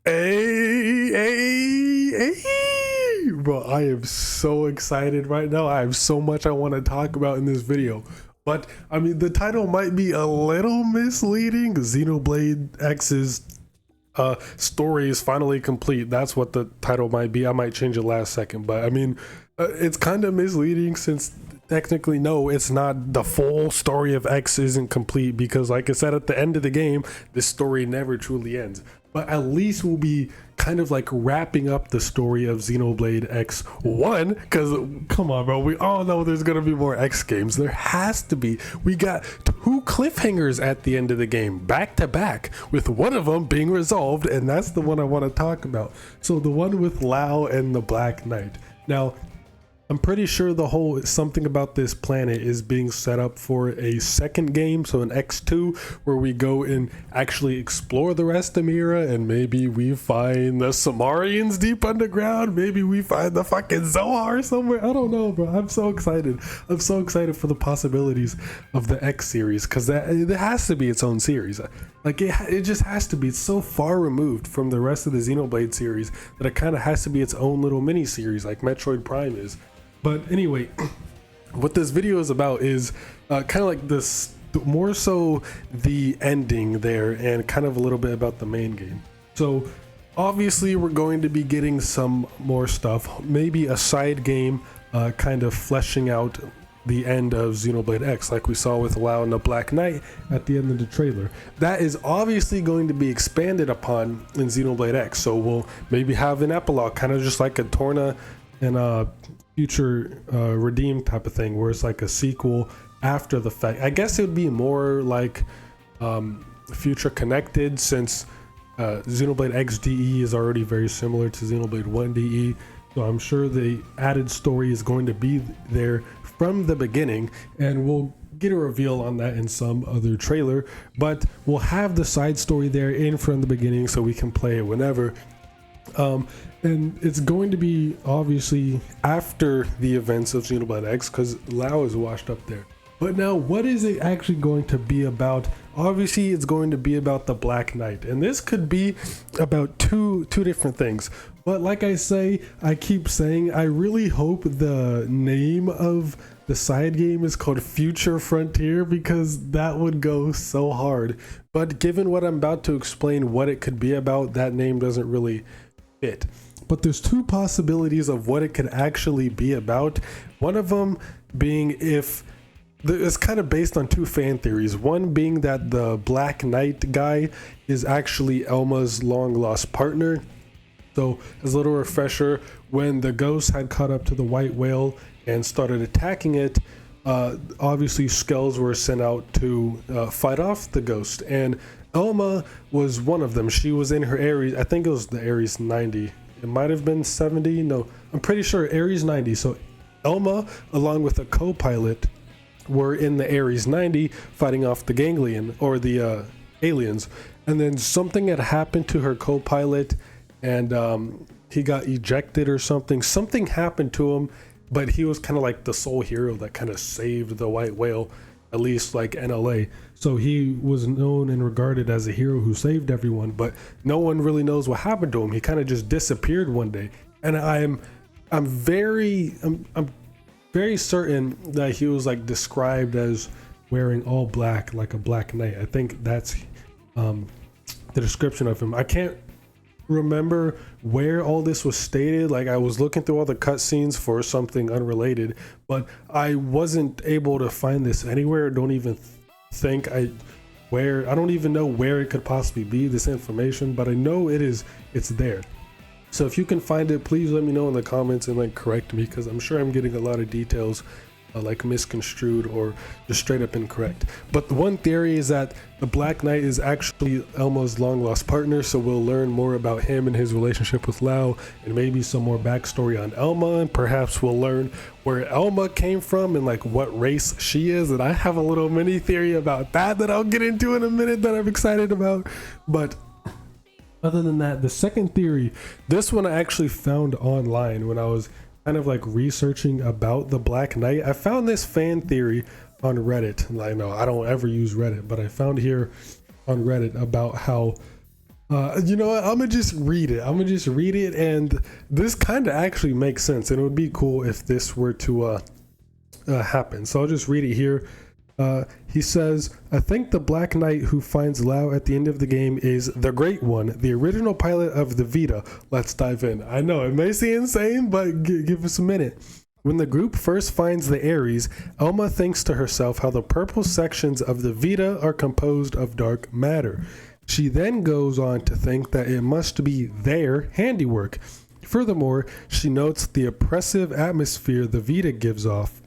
Hey, bro, I am so excited right now. I have so much I want to talk about in this video. But I mean, the title might be a little misleading. Xenoblade X's story is finally complete. That's what the title might be. I might change it last second, but I mean, it's kind of misleading since technically, no, it's not. The full story of X isn't complete because, like I said, at the end of the game, this story never truly ends. But at least we'll be kind of like wrapping up the story of Xenoblade X1, because come on, bro, we all know there's gonna be more X games. There has to be. We got two cliffhangers at the end of the game, back to back, with one of them being resolved, and that's the one I want to talk about. So the one with Lao and the Black Knight. Now, I'm pretty sure the whole something about this planet is being set up for a second game, so an X2, where we go and actually explore the rest of Mira, and maybe we find the Samarians deep underground, maybe we find the fucking Zohar somewhere. I don't know, bro. I'm so excited. I'm so excited for the possibilities of the X series, because it has to be its own series. Like it just has to be. It's so far removed from the rest of the Xenoblade series that it kind of has to be its own little mini series, like Metroid Prime is. But anyway, what this video is about is kind of like this, more so the ending there, and kind of a little bit about the main game. So obviously we're going to be getting some more stuff, maybe a side game kind of fleshing out the end of Xenoblade X, like we saw with Lao and the Black Knight at the end of the trailer. That is obviously going to be expanded upon in Xenoblade X, so we'll maybe have an epilogue, kind of just like a Torna and future redeem type of thing, where it's like a sequel after the fact. I guess it would be more like future connected, since Xenoblade X DE is already very similar to Xenoblade 1 DE, so I'm sure the added story is going to be there from the beginning, and we'll get a reveal on that in some other trailer, but we'll have the side story there in from the beginning so we can play it whenever. And it's going to be obviously after the events of Xenoblade X, because Lao is washed up there. But now, what is it actually going to be about? Obviously, it's going to be about the Black Knight, and this could be about two different things. But like I keep saying, I really hope the name of the side game is called Future Frontier, because that would go so hard. But given what I'm about to explain, what it could be about, that name doesn't really fit. But there's two possibilities of what it could actually be about. One of them being, if it's kind of based on two fan theories. One being that the Black Knight guy is actually Elma's long lost partner. So as a little refresher, when the ghost had caught up to the white whale and started attacking it, obviously skulls were sent out to fight off the ghost, and Elma was one of them. She was in her Ares, I think it was the Ares 90. It might have been 70. No, I'm pretty sure Ares 90. So Elma, along with a co-pilot, were in the Ares 90 fighting off the ganglion, or the aliens. And then something had happened to her co-pilot, and he got ejected or something. Something happened to him, but he was kind of like the sole hero that kind of saved the white whale, at least like NLA. So he was known and regarded as a hero who saved everyone, but no one really knows what happened to him. He kind of just disappeared one day. And I'm very certain that he was like described as wearing all black, like a Black Knight. I think that's the description of him. I can't remember where all this was stated. Like, I was looking through all the cutscenes for something unrelated, but I wasn't able to find this anywhere. Don't even think I don't even know where it could possibly be, this information, but I know it's there. So if you can find it, please let me know in the comments and like correct me, because I'm sure I'm getting a lot of details like misconstrued or just straight up incorrect. But the one theory is that the Black Knight is actually Elma's long lost partner, so we'll learn more about him and his relationship with Lao, and maybe some more backstory on Elma, and perhaps we'll learn where Elma came from and like what race she is. And I have a little mini theory about that I'll get into in a minute that I'm excited about. But other than that, the second theory, this one I actually found online when I was kind of like researching about the Black Knight. I found this fan theory on Reddit. I know I don't ever use Reddit, but I found here on Reddit about how You know what? I'm gonna just read it. And this kind of actually makes sense. And it would be cool if this were to happen. So I'll just read it here. He says, I think the Black Knight who finds Lao at the end of the game is the Great One, the original pilot of the Vita. Let's dive in. I know it may seem insane, but give us a minute. When the group first finds the Ares, Elma thinks to herself how the purple sections of the Vita are composed of dark matter. She then goes on to think that it must be their handiwork. Furthermore, she notes the oppressive atmosphere the Vita gives off,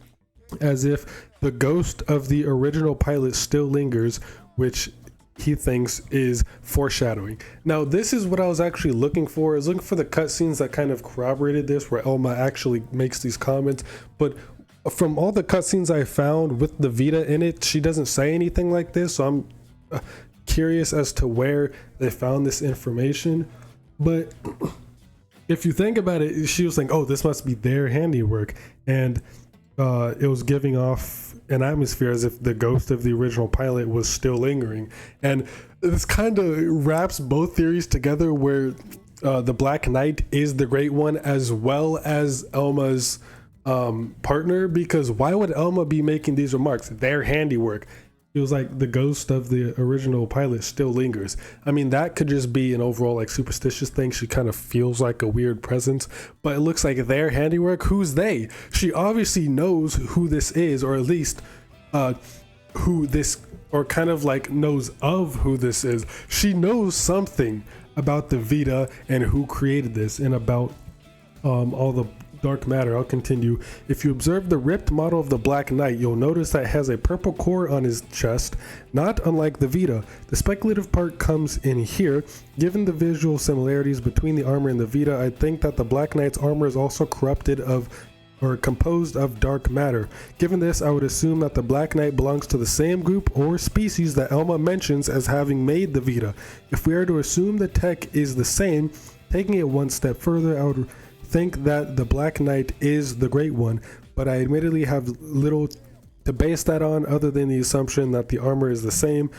as if the ghost of the original pilot still lingers, which he thinks is foreshadowing. Now, this is what I was actually looking for. I was looking for the cutscenes that kind of corroborated this, where Elma actually makes these comments. But from all the cutscenes I found with the Vita in it, she doesn't say anything like this. So I'm curious as to where they found this information. But if you think about it, she was saying, oh, this must be their handiwork. And it was giving off an atmosphere as if the ghost of the original pilot was still lingering. And this kind of wraps both theories together, where the Black Knight is the Great One as well as Elma's partner, because why would Elma be making these remarks? Their handiwork. It was like the ghost of the original pilot still lingers. I mean, that could just be an overall like superstitious thing. She kind of feels like a weird presence, but it looks like their handiwork. Who's they? She obviously knows who this is, or at least who this, or kind of like knows of who this is. She knows something about the Vita and who created this, and about all the dark matter. I'll continue. If you observe the ripped model of the Black Knight, you'll notice that it has a purple core on his chest, not unlike the Vita. The speculative part comes in here. Given the visual similarities between the armor and the Vita, I think that the Black Knight's armor is also corrupted of, or composed of, dark matter. Given this, I would assume that the Black Knight belongs to the same group or species that Elma mentions as having made the Vita. If we are to assume the tech is the same, taking it one step further, I would think that the Black Knight is the Great One, but I admittedly have little to base that on other than the assumption that the armor is the same,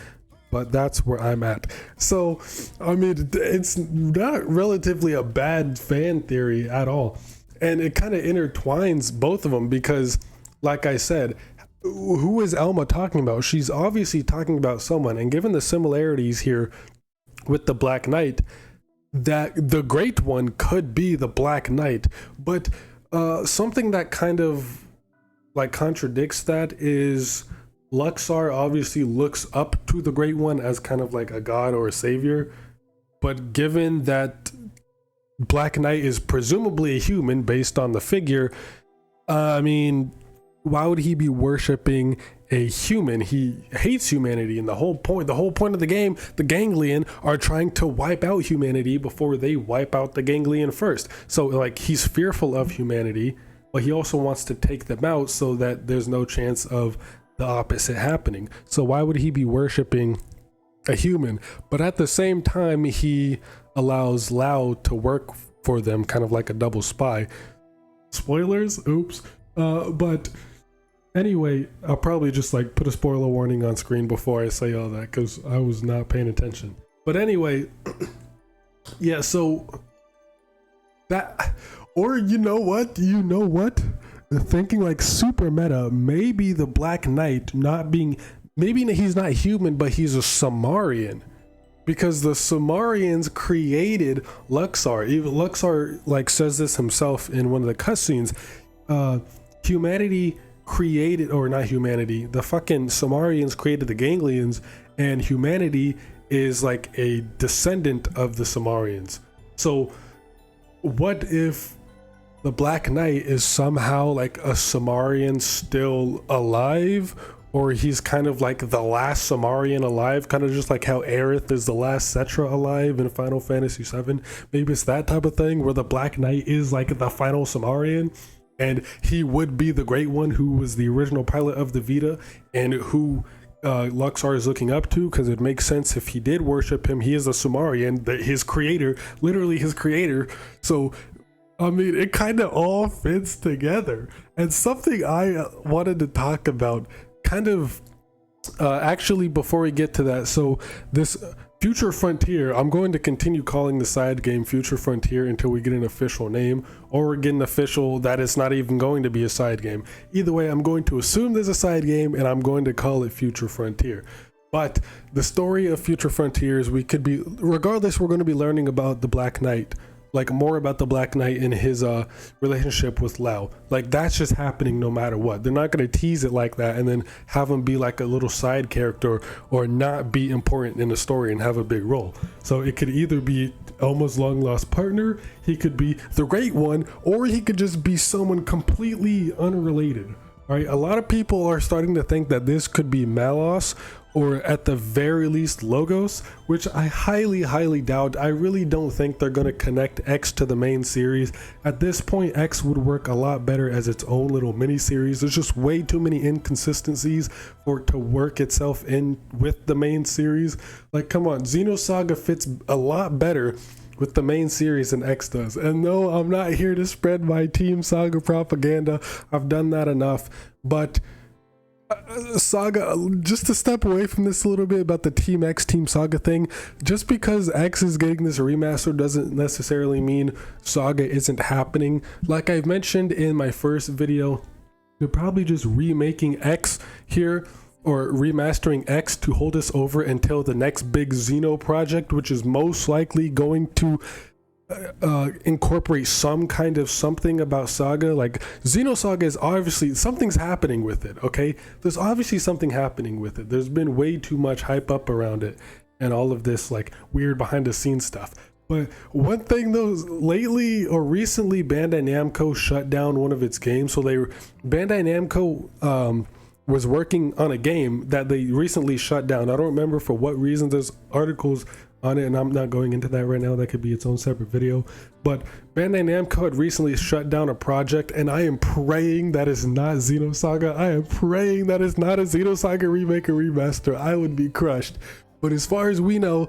but that's where I'm at. So, I mean, it's not relatively a bad fan theory at all. And it kind of intertwines both of them because, like I said, who is Elma talking about? She's obviously talking about someone, and given the similarities here with the Black Knight, that the Great One could be the Black Knight. But something that kind of like contradicts that is Luxar obviously looks up to the Great One as kind of like a god or a savior, but given that Black Knight is presumably a human based on the figure, I mean, why would he be worshiping a human? He hates humanity, and the whole point of the game, the Ganglion are trying to wipe out humanity before they wipe out the Ganglion first. So like, he's fearful of humanity, but he also wants to take them out so that there's no chance of the opposite happening. So why would he be worshiping a human? But at the same time, he allows Lao to work for them, kind of like a double spy. Spoilers, oops. But anyway, I'll probably just like put a spoiler warning on screen before I say all that, because I was not paying attention. But anyway, yeah, so that, or you know what? Thinking like super meta, maybe the Black Knight not being, maybe he's not human, but he's a Sumerian. Because the Sumerians created Luxar. Even Luxar like says this himself in one of the cutscenes. Humanity created, or not humanity, the fucking Sumerians created the Ganglions, and humanity is like a descendant of the Sumerians. So what if the Black Knight is somehow like a Sumerian still alive? Or he's kind of like the last Sumerian alive, kind of just like how Aerith is the last Cetra alive in Final Fantasy VII. Maybe it's that type of thing where the Black Knight is like the final Sumerian, and he would be the Great One who was the original pilot of the Vita, and who Luxar is looking up to, because it makes sense if he did worship him. He is a Sumerian, his creator, literally his creator. So I mean, it kind of all fits together. And something I wanted to talk about, kind of actually before we get to that, so this Future Frontier, I'm going to continue calling the side game Future Frontier until we get an official name, or get an official that it's not even going to be a side game. Either way, I'm going to assume there's a side game and I'm going to call it Future Frontier. But the story of Future Frontiers, regardless, we're going to be learning about the Black Knight, like more about the Black Knight and his relationship with Lao. Like that's just happening no matter what. They're not going to tease it like that and then have him be like a little side character or not be important in the story and have a big role. So it could either be Elma's long lost partner, he could be the Great One, or he could just be someone completely unrelated. All right, a lot of people are starting to think that this could be Malos, or at the very least Logos, which I highly doubt. I really don't think they're going to connect X to the main series. At this point, X would work a lot better as its own little mini series. There's just way too many inconsistencies for it to work itself in with the main series. Like, come on, Xenosaga fits a lot better with the main series than X does. And no, I'm not here to spread my Team Saga propaganda. I've done that enough. But Saga, just to step away from this a little bit about the Team X, Team Saga thing, just because X is getting this remaster doesn't necessarily mean Saga isn't happening. Like I've mentioned in my first video, they're probably just remaking X here, or remastering X to hold us over until the next big Xeno project, which is most likely going to incorporate some kind of something about Saga. Like Xenosaga is obviously, something's happening with it, okay? There's obviously something happening with it. There's been way too much hype up around it and all of this like weird behind the scenes stuff. But one thing though, lately or recently, Bandai Namco shut down one of its games. So Bandai Namco was working on a game that they recently shut down. I don't remember for what reason. There's articles on it and I'm not going into that right now. That could be its own separate video. But Bandai Namco had recently shut down a project, and I am praying that is not Xenosaga. I am praying that is not a Xenosaga remake or remaster. I would be crushed. But as far as we know,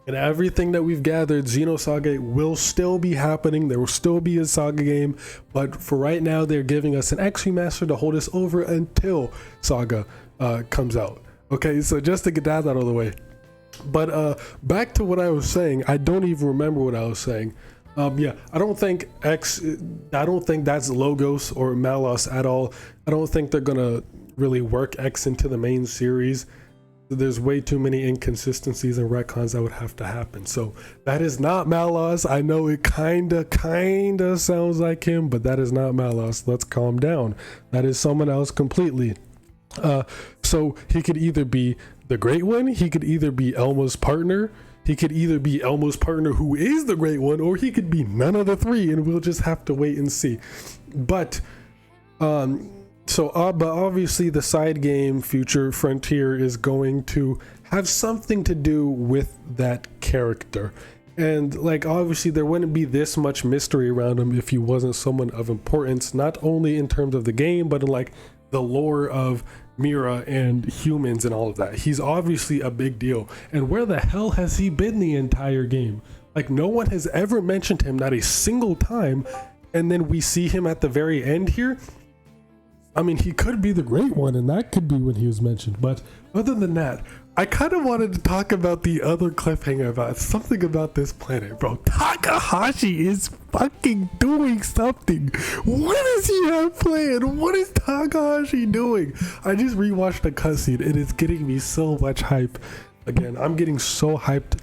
and everything that we've gathered, Xenosaga will still be happening. There will still be a Saga game, but for right now, they're giving us an X remaster to hold us over until Saga comes out. Okay, so just to get that out of the way. But back to what I was saying, I don't even remember what I was saying. Yeah, I don't think that's Logos or Malos at all. I don't think they're gonna really work X into the main series. There's way too many inconsistencies and retcons that would have to happen. So that is not Malos. I know it kinda sounds like him, but that is not Malos. Let's calm down. That is someone else completely. So he could either be the Great One, he could either be Elma's partner, he could either be Elma's partner who is the Great One, or he could be none of the three, and we'll just have to wait and see. But but obviously the side game Future Frontier is going to have something to do with that character. And like obviously there wouldn't be this much mystery around him if he wasn't someone of importance, not only in terms of the game, but in like the lore of Mira and humans and all of that. He's obviously a big deal. And where the hell has he been the entire game? Like no one has ever mentioned him, not a single time. And then we see him at the very end here. I mean, he could be the Great One, and that could be when he was mentioned. But other than that, I kind of wanted to talk about the other cliffhanger about something about this planet, bro. Takahashi is fucking doing something. What does he have planned? What is Takahashi doing? I just rewatched the cutscene, and it's getting me so much hype. Again, I'm getting so hyped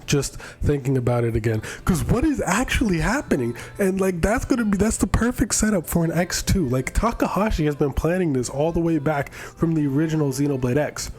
just thinking about it again, because what is actually happening? And like that's the perfect setup for an X2. Like Takahashi has been planning this all the way back from the original Xenoblade X.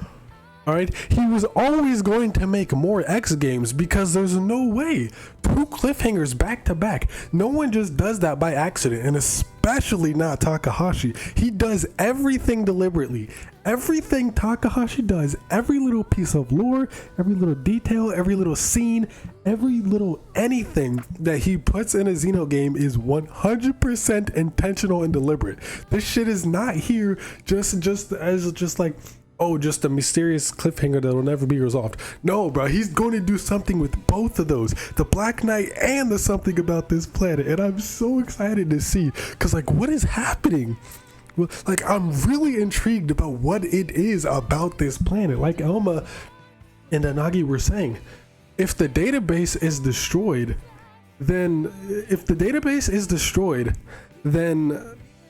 All right, he was always going to make more X games because there's no way 2 cliffhangers back to back. No one just does that by accident, and especially not Takahashi. He does everything deliberately. Everything Takahashi does, every little piece of lore, every little detail, every little scene, every little anything that he puts in a Xeno game is 100% intentional and deliberate. This shit is not here just like, oh, just a mysterious cliffhanger that will never be resolved. No, bro, he's going to do something with both of those, the Black Knight and the something about this planet. And I'm so excited to see, because like, what is happening? Well, like, I'm really intrigued about what it is about this planet. Like Elma and Anagi were saying, if the database is destroyed, then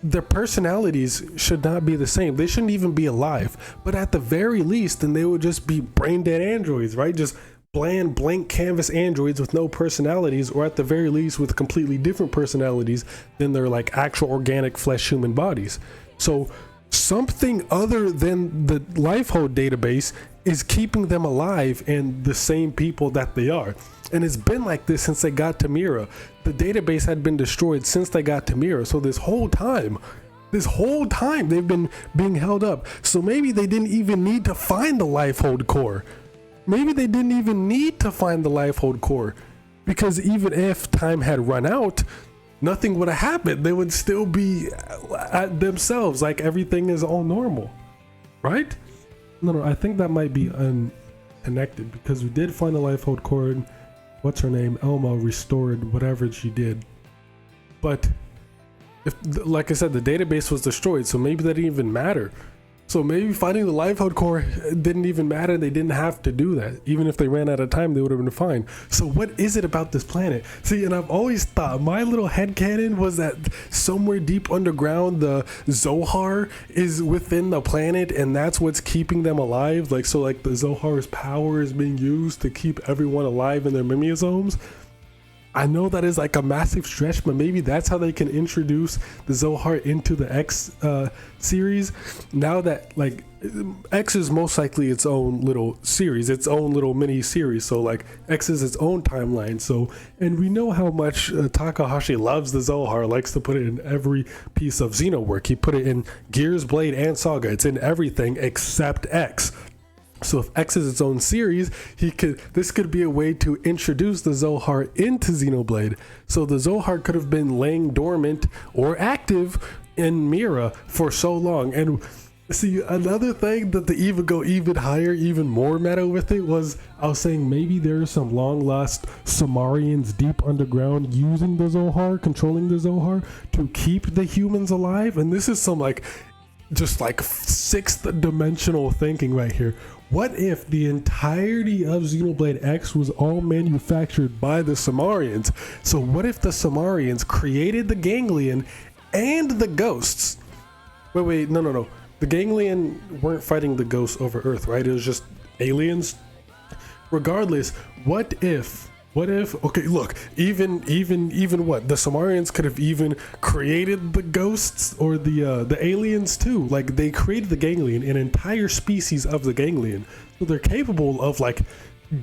their personalities should not be the same. They shouldn't even be alive. But at the very least, then they would just be brain dead androids, right? Just bland blank canvas androids with no personalities, or at the very least with completely different personalities than their like actual organic flesh human bodies. So something other than the lifehold database is keeping them alive and the same people that they are. And it's been like this since they got to Mira. The database had been destroyed since they got to Mira. So this whole time they've been being held up. So maybe they didn't even need to find the lifehold core. Because even if time had run out, nothing would have happened. They would still be at themselves, like everything is all normal, right? No, I think that might be unconnected, because we did find the lifehold core, and what's her name, Elma, restored whatever she did. But if, like I said, the database was destroyed, so maybe that didn't even matter. So maybe finding the lifehold core didn't even matter. They didn't have to do that. Even if they ran out of time, they would have been fine. So what is it about this planet? See, and I've always thought, my little headcanon was that somewhere deep underground, the Zohar is within the planet, and that's what's keeping them alive. Like, so like the Zohar's power is being used to keep everyone alive in their mimeosomes. I know that is like a massive stretch, but maybe that's how they can introduce the Zohar into the X series. Now that like X is most likely its own little series, its own little mini series. So like X is its own timeline. So, and we know how much Takahashi loves the Zohar, likes to put it in every piece of Xeno work. He put it in Gears, Blade, and Saga. It's in everything except X. So if X is its own series, this could be a way to introduce the Zohar into Xenoblade. So the Zohar could have been laying dormant or active in Mira for so long. And see, another thing that they even go even higher, even more meta with it, was I was saying maybe there are some long lost Samarians deep underground using the Zohar, controlling the Zohar to keep the humans alive. And this is some like just like sixth dimensional thinking right here. What if the entirety of Xenoblade X was all manufactured by the Samarians? So what if the Samarians created the Ganglion and the ghosts? Wait, no. The Ganglion weren't fighting the ghosts over Earth, right? It was just aliens. Regardless, what if, okay, look, even what? The Samarians could have even created the ghosts or the aliens too. Like, they created the Ganglion, an entire species of the Ganglion. So they're capable of like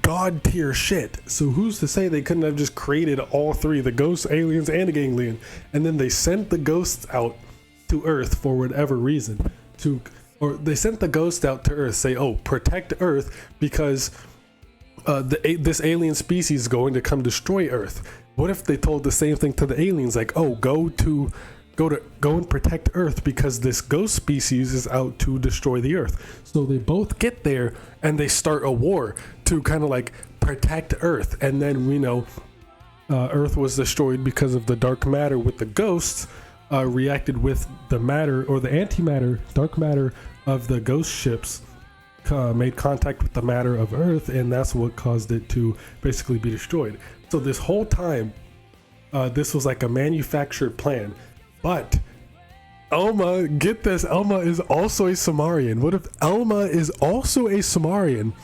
god tier shit. So who's to say they couldn't have just created all three, the ghosts, aliens, and the Ganglion, and then they sent the ghosts out to Earth for whatever reason or they sent the ghost out to Earth, say, oh, protect Earth because this alien species is going to come destroy Earth. What if they told the same thing to the aliens, like, oh, go and protect Earth because this ghost species is out to destroy the Earth. So they both get there and they start a war to kind of like protect Earth. And then we know Earth was destroyed because of the dark matter with the ghosts reacted with the matter or the antimatter, dark matter of the ghost ships made contact with the matter of Earth, and that's what caused it to basically be destroyed. So this whole time, this was like a manufactured plan. But Elma, get this, Elma is also a Samarian. What if Elma is also a Samarian,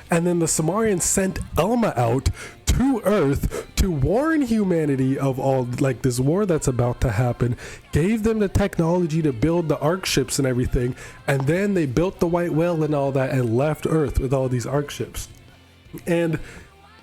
and then the Samarians sent Elma out to Earth to warn humanity of all like this war that's about to happen, gave them the technology to build the arc ships and everything, and then they built the white whale and all that and left Earth with all these arc ships. And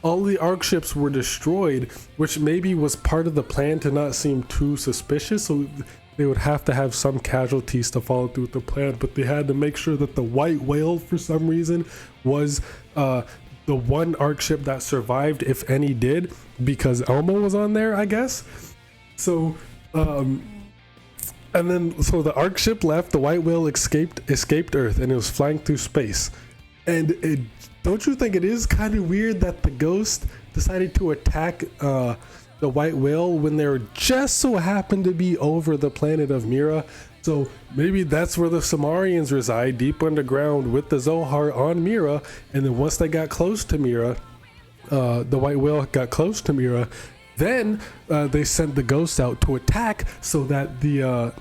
all the arc ships were destroyed, which maybe was part of the plan to not seem too suspicious. So they would have to have some casualties to follow through with the plan, but they had to make sure that the white whale, for some reason, was the one arc ship that survived, if any did, because Elmo was on there, I guess. So and then so the arc ship left, the white whale escaped Earth, and it was flying through space. And don't you think it is kind of weird that the ghost decided to attack the white whale when they were just so happened to be over the planet of Mira? So maybe that's where the Samarians reside, deep underground with the Zohar on Mira. And then once they got close to Mira, the white whale got close to Mira, then they sent the ghosts out to attack so that the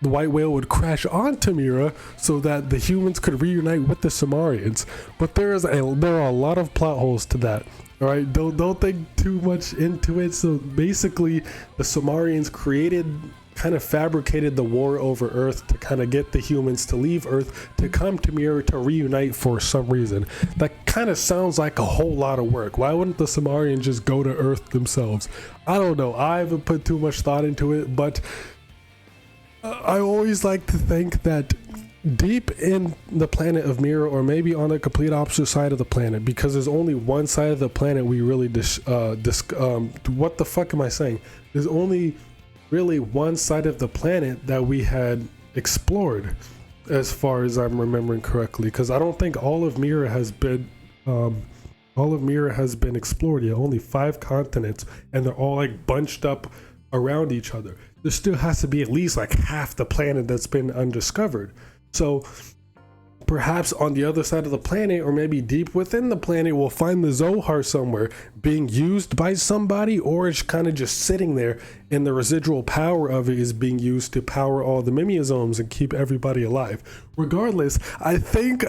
white whale would crash onto Mira so that the humans could reunite with the Samarians. But there are a lot of plot holes to that. All right, don't think too much into it. So basically, the Samarians kind of fabricated the war over Earth to kind of get the humans to leave Earth to come to Mira to reunite for some reason. That kind of sounds like a whole lot of work. Why wouldn't the Samarians just go to Earth themselves? I don't know. I haven't put too much thought into it, but I always like to think that deep in the planet of Mira, or maybe on the complete opposite side of the planet, because there's only one side of the planet we really what the fuck am I saying? There's only really one side of the planet that we had explored, as far as I'm remembering correctly, because I don't think all of Mira has been explored yet. Only 5 continents, and they're all like bunched up around each other. There still has to be at least like half the planet that's been undiscovered. So perhaps on the other side of the planet, or maybe deep within the planet, we'll find the Zohar somewhere being used by somebody, or it's kind of just sitting there and the residual power of it is being used to power all the mimeosomes and keep everybody alive. Regardless, I think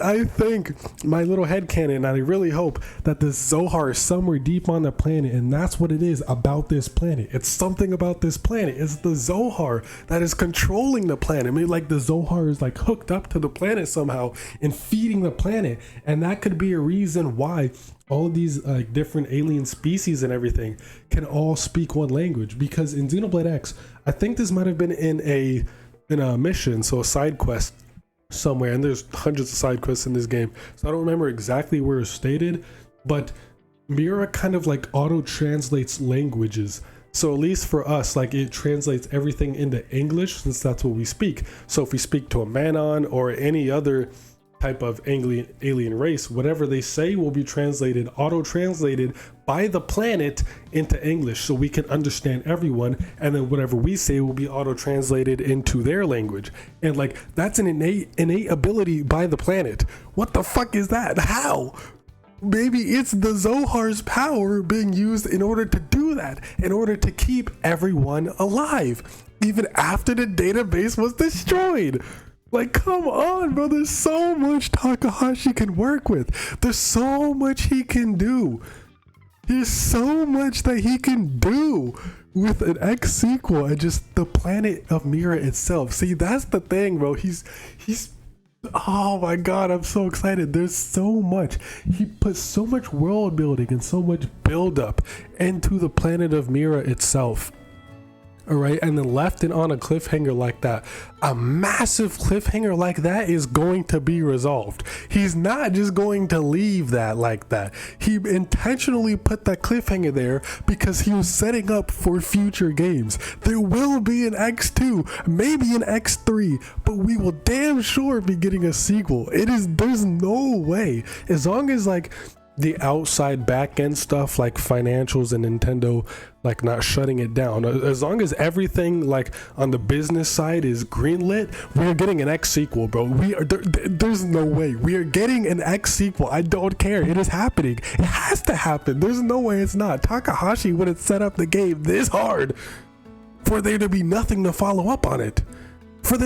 my little headcanon, and I really hope that the Zohar is somewhere deep on the planet, and that's what it is about this planet. It's something about this planet. It's the Zohar that is controlling the planet. Maybe like the Zohar is like hooked up to the planet somehow and feeding the planet, and that could be a reason why all of these different alien species and everything can all speak one language. Because in Xenoblade X, I think this might have been in a mission, so a side quest somewhere, and there's hundreds of side quests in this game, so I don't remember exactly where it's stated, but Mira kind of like auto translates languages. So at least for us, like it translates everything into English, since that's what we speak. So if we speak to a Manon or any other type of alien race, whatever they say will be translated, auto-translated by the planet into English, so we can understand everyone, and then whatever we say will be auto-translated into their language. And like that's an innate ability by the planet. What the fuck is that? How? Maybe it's the Zohar's power being used in order to do that, in order to keep everyone alive, even after the database was destroyed. Like, come on, bro. There's so much Takahashi can work with. There's so much he can do. There's so much that he can do with an X sequel and just the planet of Mira itself. See, that's the thing, bro. He's oh my god, I'm so excited. There's so much. He put so much world building and so much build up into the planet of Mira itself. All right, and then left it on a cliffhanger like that. A massive cliffhanger like that is going to be resolved. He's not just going to leave that like that. He intentionally put that cliffhanger there because he was setting up for future games. There will be an X2, maybe an X3, but we will damn sure be getting a sequel. There's no way. As long as like the outside back end stuff like financials and Nintendo like not shutting it down, as long as everything like on the business side is greenlit, we're getting an X sequel, bro. There's no way we are getting an X sequel. I don't care. It is happening. It has to happen. There's no way it's not. Takahashi wouldn't set up the game this hard for there to be nothing to follow up on it. And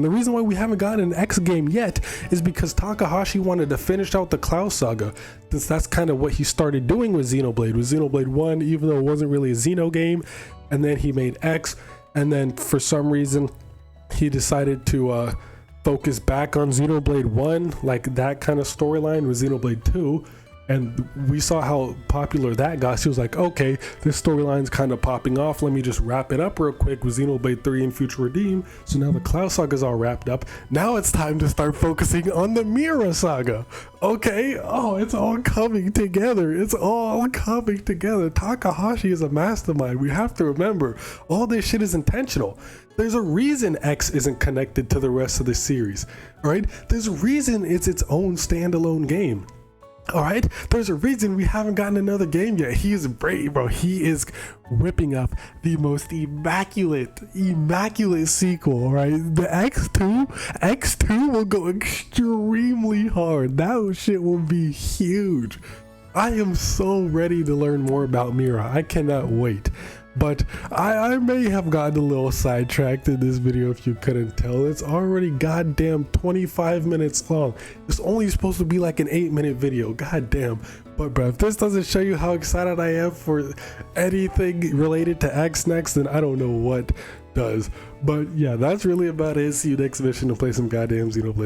the reason why we haven't gotten an X game yet is because Takahashi wanted to finish out the Cloud Saga, since that's kind of what he started doing with Xenoblade 1, even though it wasn't really a Xeno game. And then he made X, and then for some reason he decided to focus back on Xenoblade 1, like that kind of storyline with Xenoblade 2. And we saw how popular that got. So he was like, okay, this storyline's kind of popping off. Let me just wrap it up real quick with Xenoblade 3 and Future Redeem. So now the Cloud Saga's all wrapped up. Now it's time to start focusing on the Mira Saga. Okay? Oh, it's all coming together. Takahashi is a mastermind. We have to remember, all this shit is intentional. There's a reason X isn't connected to the rest of the series. All right? There's a reason it's its own standalone game. All right, there's a reason we haven't gotten another game yet. He is brave, bro. He is whipping up the most immaculate sequel. All right, the X2 will go extremely hard. That shit will be huge. I am so ready to learn more about Mira. I cannot wait. But I may have gotten a little sidetracked in this video if you couldn't tell. It's already goddamn 25 minutes long. It's only supposed to be like an 8-minute video, goddamn. But bro, if this doesn't show you how excited I am for anything related to X next, then I don't know what does. But yeah, that's really about it. See you next mission to play some goddamn Xenoblade.